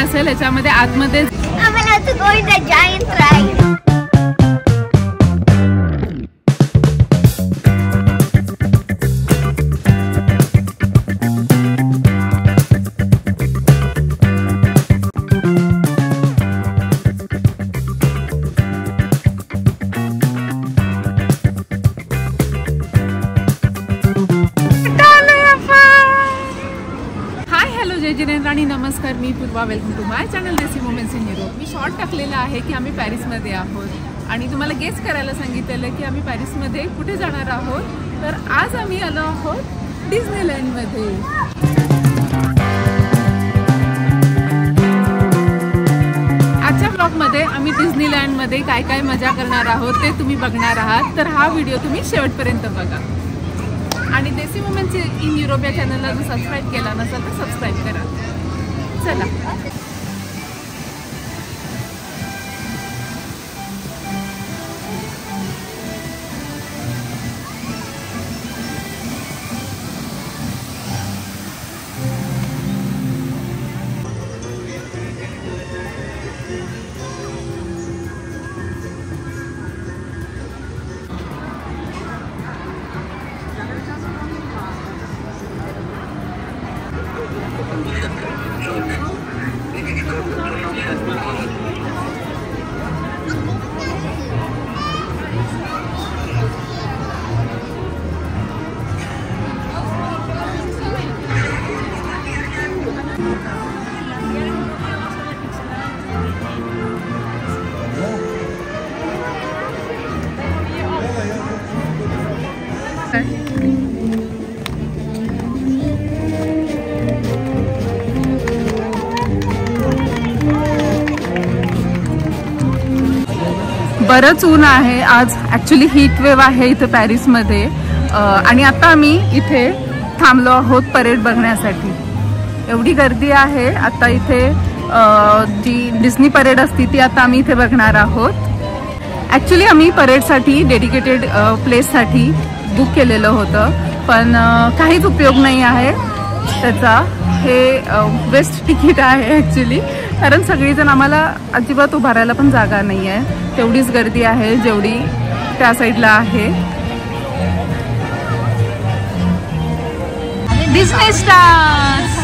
असेल याच्यामध्ये आतमध्ये आणि नमस्कार, मी पूर्वा. वेलकम टू माय चॅनल देसी moments in Europe. Me short टाकलेला आहे की आम्ही पॅरिसमध्ये आहोत आणि तुम्हाला गेस करायला सांगितलेलं की आम्ही पॅरिसमध्ये कुठे जाणार आहोत. तर आज आम्ही आलो आहोत डिस्नीलँडमध्ये. आजच्या ब्लॉगमध्ये आम्ही डिस्नीलँडमध्ये काय काय मजा करणार आहोत ते तुम्ही बघणार आहात. तर हा व्हिडिओ तुम्ही शेवटपर्यंत बघा आणि देसी मोमेंट्स इन युरोप या चॅनलला जर सबस्क्राईब केला नसेल तर सबस्क्राईब करा. चला. बरंच ऊन आहे आज. ॲक्च्युली हीट वेव्ह आहे इथे पॅरिसमध्ये आणि आता आम्ही इथे थांबलो आहोत परेड बघण्यासाठी. एवढी गर्दी आहे आता इथे. जी डिस्नी परेड असती ती आता आम्ही इथे बघणार आहोत. ॲक्च्युली आम्ही परेडसाठी डेडिकेटेड प्लेससाठी बुक केलेलं होतं पण काहीच उपयोग नाही आहे त्याचा. हे वेस्ट तिकीट आहे ॲक्च्युली, कारण सगळीजण आम्हाला अजिबात उभारायला पण जागा नाही आहे. तेवढीच गर्दी आहे जेवढी त्या साईडला आहे. डिस्नी स्टार्स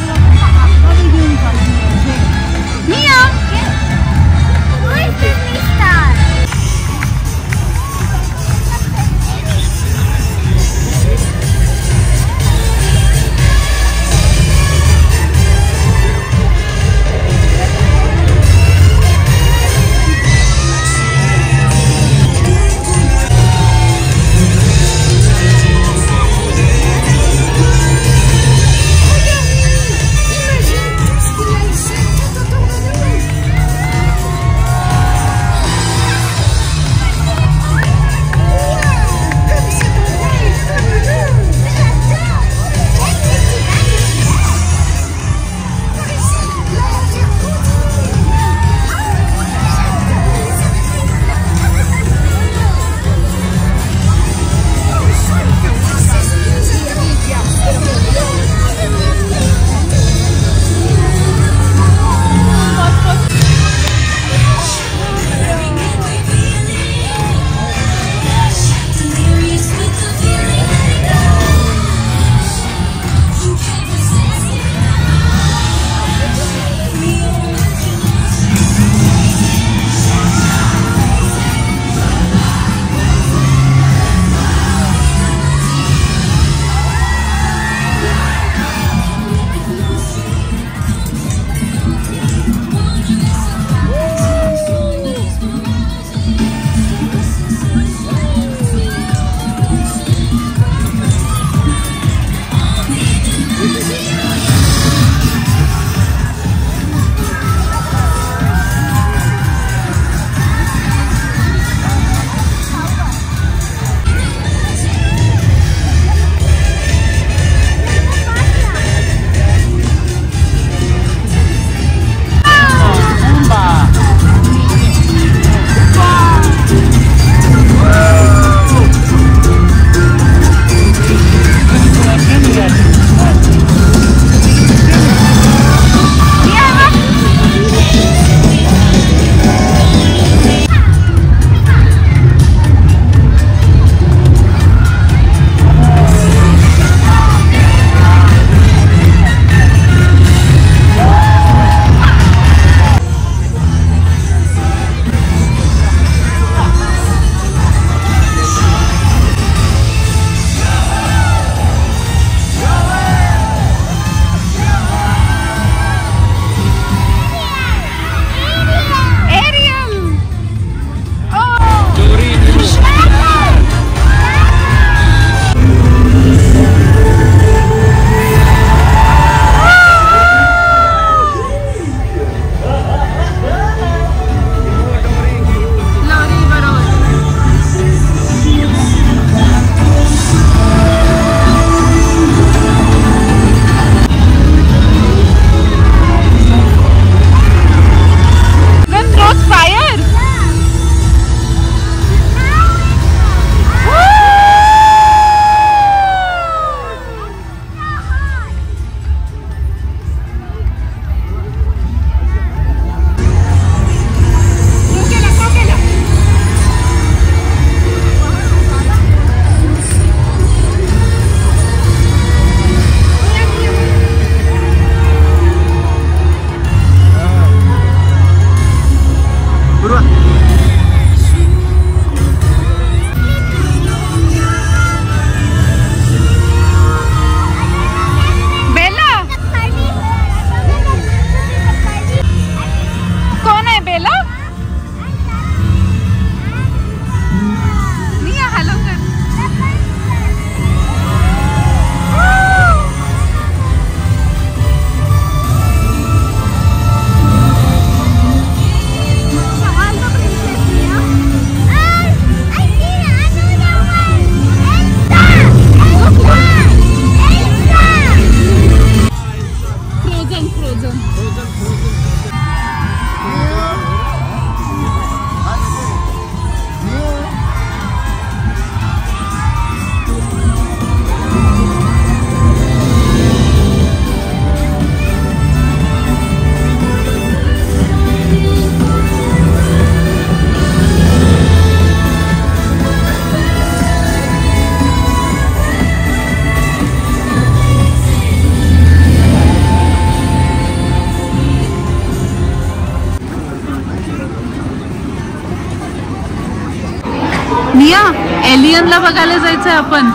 निया एलियनला बघायला जायचंय आपण.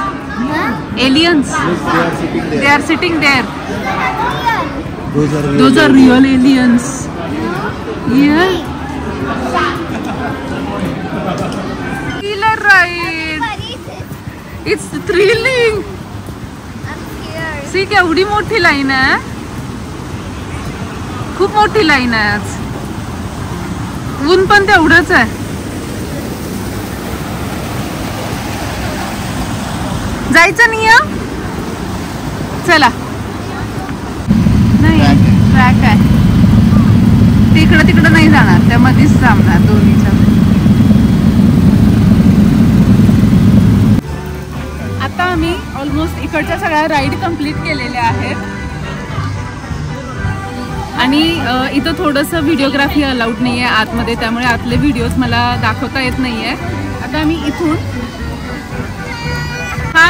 Aliens they are sitting there. Those are real aliens. Killer ride. It's thrilling. See केवढी मोठी लाईन आहे. खूप मोठी लाईन आहे आज. ऊन पण तेवढंच आहे. जायचं नाही आहे. चला. नाही ट्रॅक आहे. तिकडं नाही जाणार. त्यामध्येच थांबणार दोन्हीच्या. आता आम्ही ऑलमोस्ट इकडच्या सगळ्या राईड कंप्लीट केलेल्या आहेत. आणि इथं थोडंसं व्हिडिओग्राफी अलाउड नाही आहे आतमध्ये, त्यामुळे आतले व्हिडिओज मला दाखवता येत नाही आहे. आता आम्ही इथून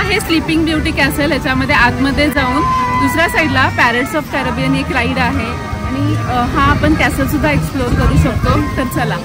हे स्लीपिंग ब्युटी कॅसल, ह्याच्यामध्ये आतमध्ये जाऊन दुसऱ्या साईडला पॅरेट्स ऑफ कॅरेबियन एक राईड आहे आणि हा आपण कॅसल सुद्धा एक्सप्लोर करू शकतो. तर चला.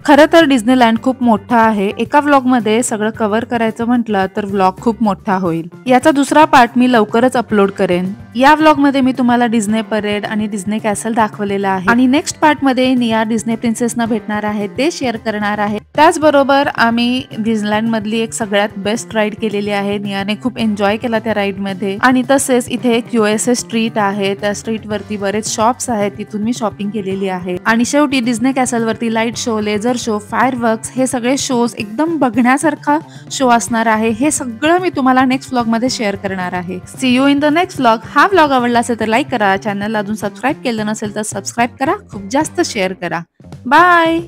खरं तर डिझनीलँड खूप मोठा आहे. एका व्लॉगमध्ये सगळं कव्हर करायचं म्हटलं तर व्लॉग खूप मोठा होईल. याचा दुसरा पार्ट मी लवकरच अपलोड करेन. या व्लॉगमध्ये मी तुम्हाला डिझनी परेड आणि डिझनी कॅसल दाखवलेला आहे आणि नेक्स्ट पार्टमध्ये निया डिझनी प्रिन्सेसना भेटणार आहे ते शेअर करणार आहे. त्याचबरोबर आम्ही डिझनीलँड मधली एक सगळ्यात बेस्ट राईड केलेली आहे. नियाने खूप एन्जॉय केला त्या राईड मध्ये. आणि तसेच इथे एक USA स्ट्रीट आहे. त्या स्ट्रीट वरती बरेच शॉप्स आहेत. तिथून मी शॉपिंग केलेली आहे. आणि शेवटी डिझनी कॅसल वरती light show, laser show, fireworks हे सगळे शोज एकदम बघण्यासारखा शो असणार आहे. हे सगळं मी तुम्हाला नेक्स्ट व्लॉग मध्ये शेअर करणार आहे. See you in the next vlog. हा व्लॉग आवडला असेल तर लाईक करा. चॅनलला अजून सबस्क्राईब केलं नसेल तर सबस्क्राईब करा. खूप जास्त शेअर करा. बाय.